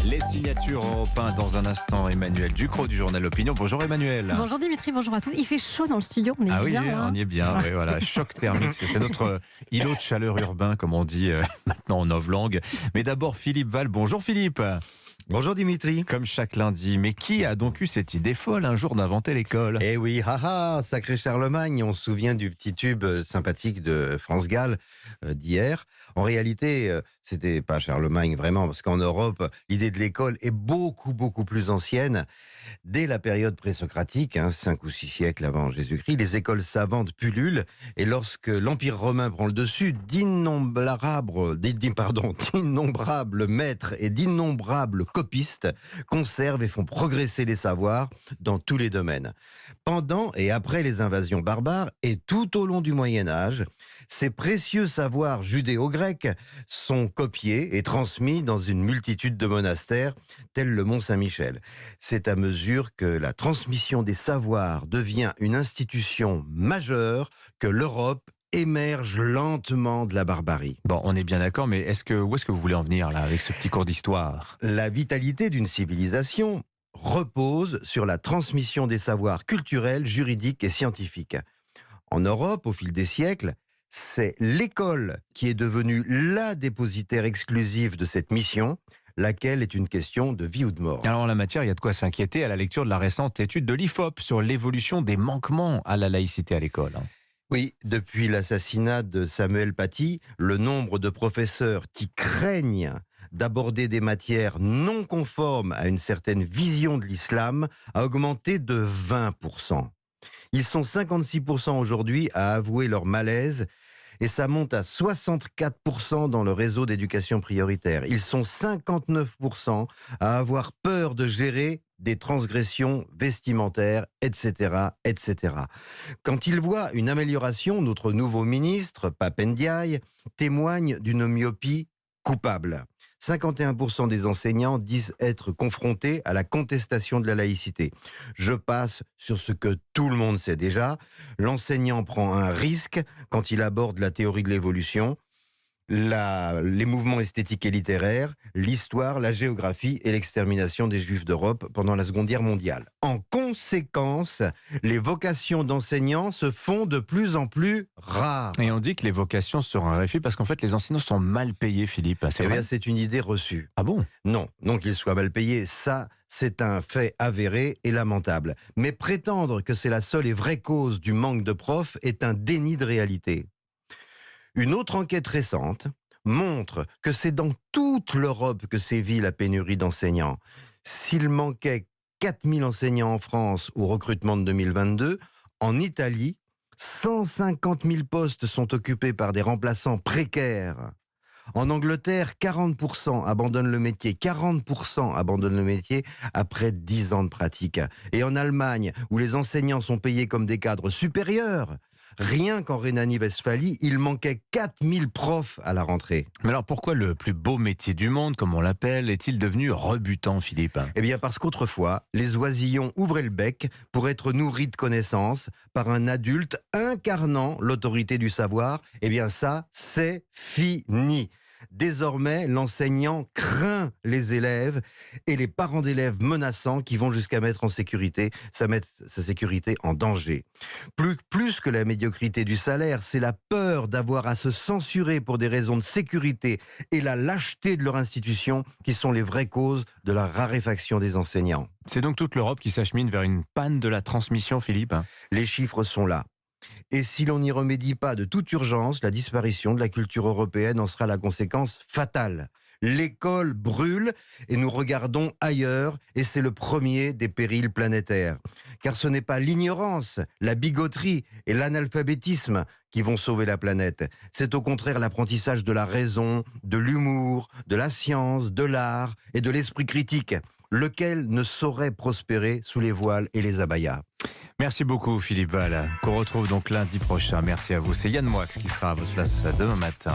Les signatures européennes dans un instant. Emmanuel Ducrot du journal L'Opinion. Bonjour Emmanuel. Bonjour Dimitri, bonjour à tous. Il fait chaud dans le studio, on est Ah oui, bien. on y est bien. Oui, voilà. Choc thermique, c'est notre îlot de chaleur urbain, comme on dit maintenant en novlangue. Mais d'abord, Philippe Val. Bonjour Philippe. Bonjour Dimitri. Comme chaque lundi. Mais qui a donc eu cette idée folle un jour d'inventer l'école? Eh oui, haha, sacré Charlemagne. On se souvient du petit tube sympathique de France Gall d'hier. En réalité, c'était pas Charlemagne vraiment, parce qu'en Europe, l'idée de l'école est beaucoup plus ancienne. Dès la période présocratique, 5 ou 6 siècles avant Jésus-Christ, les écoles savantes pullulent. Et lorsque l'Empire romain prend le dessus, d'innombrables maîtres et d'innombrables copistes conservent et font progresser les savoirs dans tous les domaines. Pendant et après les invasions barbares et tout au long du Moyen-Âge, ces précieux savoirs judéo-grecs sont copiés et transmis dans une multitude de monastères, tels le Mont-Saint-Michel. C'est à mesure que la transmission des savoirs devient une institution majeure que l'Europe émerge lentement de la barbarie. Bon, on est bien d'accord, mais où est-ce que vous voulez en venir là avec ce petit cours d'histoire? La vitalité d'une civilisation repose sur la transmission des savoirs culturels, juridiques et scientifiques. En Europe, au fil des siècles, c'est l'école qui est devenue la dépositaire exclusive de cette mission, laquelle est une question de vie ou de mort. Alors en la matière, il y a de quoi s'inquiéter à la lecture de la récente étude de l'IFOP sur l'évolution des manquements à la laïcité à l'école. Oui, depuis l'assassinat de Samuel Paty, le nombre de professeurs qui craignent d'aborder des matières non conformes à une certaine vision de l'islam a augmenté de 20%. Ils sont 56% aujourd'hui à avouer leur malaise et ça monte à 64% dans le réseau d'éducation prioritaire. Ils sont 59% à avoir peur de gérer des transgressions vestimentaires, etc., etc. Quand ils voient une amélioration, notre nouveau ministre, Pape Ndiaye, témoigne d'une myopie coupable. 51% des enseignants disent être confrontés à la contestation de la laïcité. Je passe sur ce que tout le monde sait déjà. L'enseignant prend un risque quand il aborde la théorie de l'évolution, les mouvements esthétiques et littéraires, l'histoire, la géographie et l'extermination des Juifs d'Europe pendant la Seconde Guerre mondiale. En conséquence, les vocations d'enseignants se font de plus en plus rares. Et on dit que les vocations se raréfient parce qu'en fait les enseignants sont mal payés, Philippe. C'est vrai? C'est une idée reçue. Ah bon? Non qu'ils soient mal payés, ça c'est un fait avéré et lamentable. Mais prétendre que c'est la seule et vraie cause du manque de profs est un déni de réalité. Une autre enquête récente montre que c'est dans toute l'Europe que sévit la pénurie d'enseignants. S'il manquait 4000 enseignants en France au recrutement de 2022, en Italie, 150 000 postes sont occupés par des remplaçants précaires. En Angleterre, 40% abandonnent le métier. 40% abandonnent le métier après 10 ans de pratique. Et en Allemagne, où les enseignants sont payés comme des cadres supérieurs, rien qu'en Rhénanie-Westphalie, il manquait 4000 profs à la rentrée. Mais alors pourquoi le plus beau métier du monde, comme on l'appelle, est-il devenu rebutant, Philippe? Eh bien parce qu'autrefois, les oisillons ouvraient le bec pour être nourris de connaissances par un adulte incarnant l'autorité du savoir. Eh bien ça, c'est fini. Désormais, l'enseignant craint les élèves et les parents d'élèves menaçants qui vont jusqu'à mettre sa sécurité en danger. Plus que la médiocrité du salaire, c'est la peur d'avoir à se censurer pour des raisons de sécurité et la lâcheté de leur institution qui sont les vraies causes de la raréfaction des enseignants. C'est donc toute l'Europe qui s'achemine vers une panne de la transmission, Philippe? Les chiffres sont là. Et si l'on n'y remédie pas de toute urgence, la disparition de la culture européenne en sera la conséquence fatale. L'école brûle et nous regardons ailleurs et c'est le premier des périls planétaires. Car ce n'est pas l'ignorance, la bigoterie et l'analphabétisme qui vont sauver la planète. C'est au contraire l'apprentissage de la raison, de l'humour, de la science, de l'art et de l'esprit critique, lequel ne saurait prospérer sous les voiles et les abayas. Merci beaucoup Philippe Val, qu'on retrouve donc lundi prochain. Merci à vous. C'est Yann Moix qui sera à votre place demain matin.